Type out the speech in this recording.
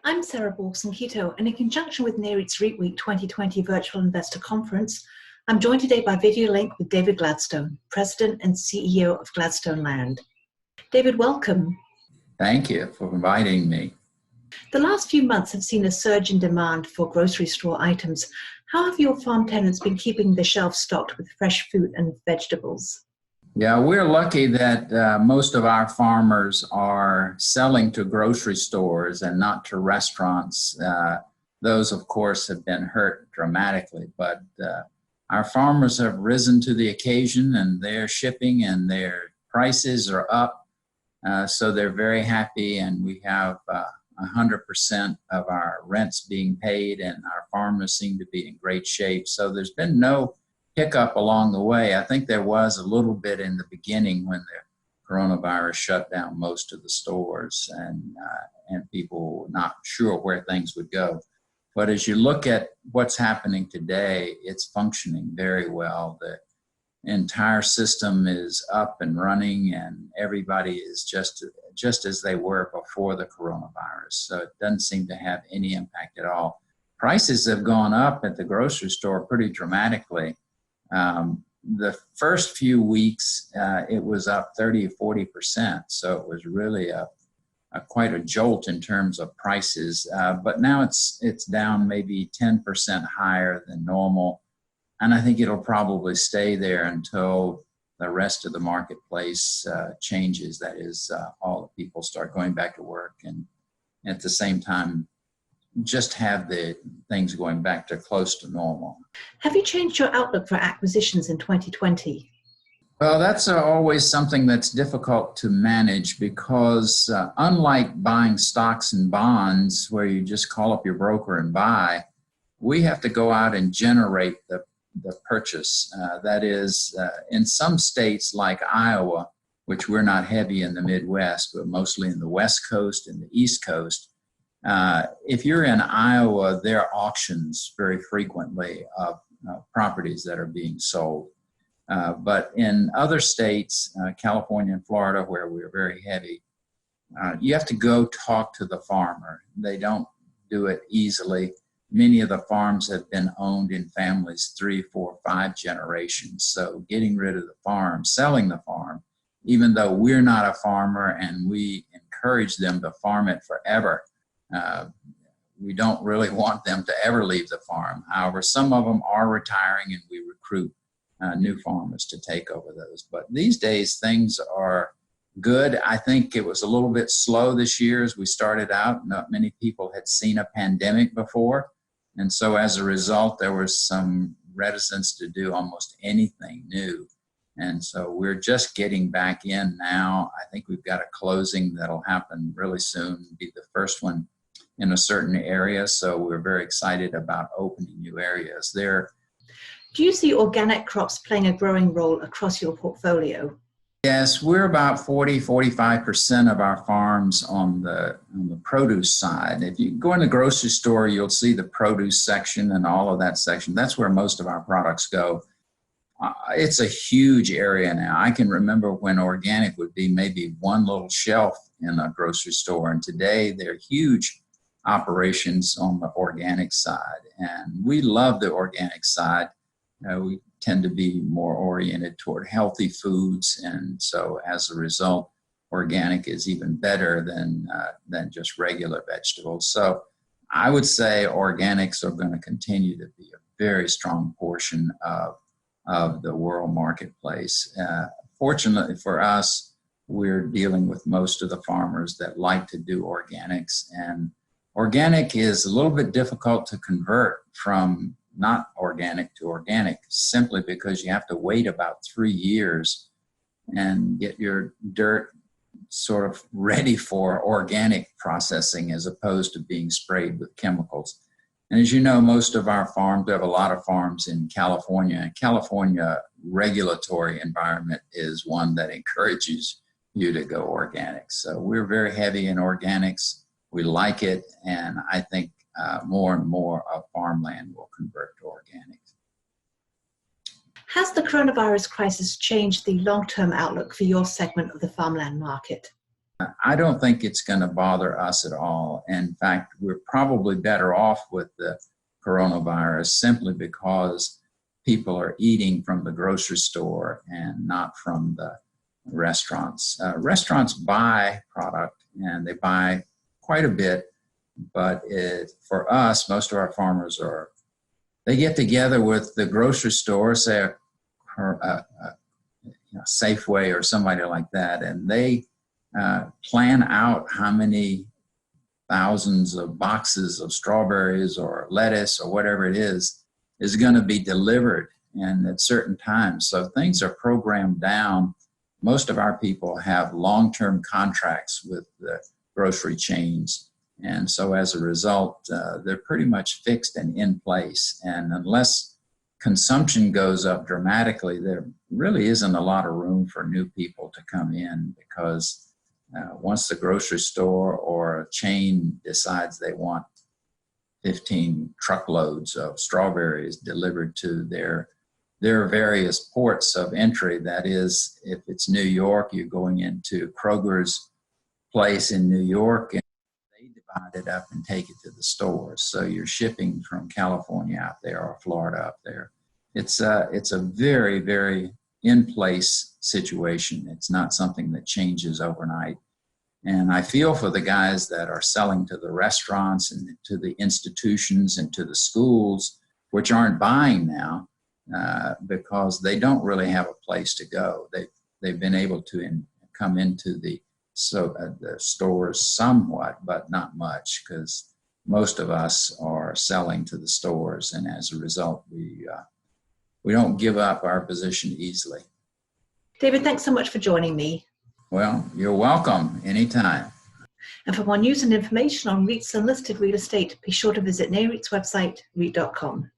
I'm Sarah Borson-Keto, and in conjunction with NAREIT's REIT Week 2020 Virtual Investor Conference, I'm joined today by video link with David Gladstone, President and CEO of Gladstone Land. David, welcome. Thank you for inviting me. The last few months have seen a surge in demand for grocery store items. How have your farm tenants been keeping the shelves stocked with fresh fruit and vegetables? Yeah, we're lucky that most of our farmers are selling to grocery stores and not to restaurants. Those, of course, have been hurt dramatically, but our farmers have risen to the occasion, and their shipping and their prices are up. So they're very happy, and we have 100% of our rents being paid, and our farmers seem to be in great shape. So there's been no hiccup along the way. I think there was a little bit in the beginning when the coronavirus shut down most of the stores and people were not sure where things would go. But as you look at what's happening today, it's functioning very well. The entire system is up and running, and everybody is just as they were before the coronavirus. So it doesn't seem to have any impact at all. Prices have gone up at the grocery store pretty dramatically. The first few weeks, it was up 30 or 40%. So it was really quite a jolt in terms of prices. But now it's down maybe 10% higher than normal. And I think it'll probably stay there until the rest of the marketplace changes. That is, all the people start going back to work, and at the same time, just have the things going back to close to normal. Have you changed your outlook for acquisitions in 2020? Well, that's always something that's difficult to manage because unlike buying stocks and bonds where you just call up your broker and buy, we have to go out and generate the purchase. That is, in some states like Iowa, which we're not heavy in the Midwest, but mostly in the West Coast and the East Coast, if you're in Iowa, there are auctions very frequently of properties that are being sold. But in other states, California and Florida, where we're very heavy, you have to go talk to the farmer. They don't do it easily. Many of the farms have been owned in families 3, 4, 5 generations. So getting rid of the farm, selling the farm, even though we're not a farmer and we encourage them to farm it forever, we don't really want them to ever leave the farm. However, some of them are retiring, and we recruit new farmers to take over those. But these days, things are good. I think it was a little bit slow this year as we started out. Not many people had seen a pandemic before. And so as a result, there was some reticence to do almost anything new. And so we're just getting back in now. I think we've got a closing that'll happen really soon, be the first one in a certain area. So we're very excited about opening new areas there. Do you see organic crops playing a growing role across your portfolio? Yes, we're about 45% of our farms on the produce side. If you go in the grocery store, you'll see the produce section and all of that section. That's where most of our products go. It's a huge area now. I can remember when organic would be maybe one little shelf in a grocery store, and today they're huge operations on the organic side. And we love the organic side. We tend to be more oriented toward healthy foods, and so as a result, organic is even better than just regular vegetables. So I would say organics are going to continue to be a very strong portion of the world marketplace. Fortunately for us, we're dealing with most of the farmers that like to do organics, and organic is a little bit difficult to convert from not organic to organic, simply because you have to wait about 3 years and get your dirt sort of ready for organic processing as opposed to being sprayed with chemicals. And as you know, most of our farms, we have a lot of farms in California, and California regulatory environment is one that encourages you to go organic. So we're very heavy in organics. We like it, and I think more and more of farmland will convert to organic. Has the coronavirus crisis changed the long-term outlook for your segment of the farmland market? I don't think it's going to bother us at all. In fact, we're probably better off with the coronavirus simply because people are eating from the grocery store and not from the restaurants. Restaurants buy product and they buy quite a bit, but for us, most of our farmers they get together with the grocery store, say Safeway or somebody like that, and they plan out how many thousands of boxes of strawberries or lettuce or whatever it is going to be delivered and at certain times. So things are programmed down. Most of our people have long-term contracts with the grocery chains. And so as a result, they're pretty much fixed and in place. And unless consumption goes up dramatically, there really isn't a lot of room for new people to come in, because once the grocery store or a chain decides they want 15 truckloads of strawberries delivered to their various ports of entry, that is, if it's New York, you're going into Kroger's place in New York, and they divide it up and take it to the stores. So you're shipping from California out there or Florida up there. It's a very, very in-place situation. It's not something that changes overnight. And I feel for the guys that are selling to the restaurants and to the institutions and to the schools, which aren't buying now because they don't really have a place to go. They've been able to come into the stores somewhat, but not much, because most of us are selling to the stores, and as a result, we don't give up our position easily. David, thanks so much for joining me. Well, you're welcome anytime. And for more news and information on REITs and listed real estate, be sure to visit NAREIT's website, REIT.com.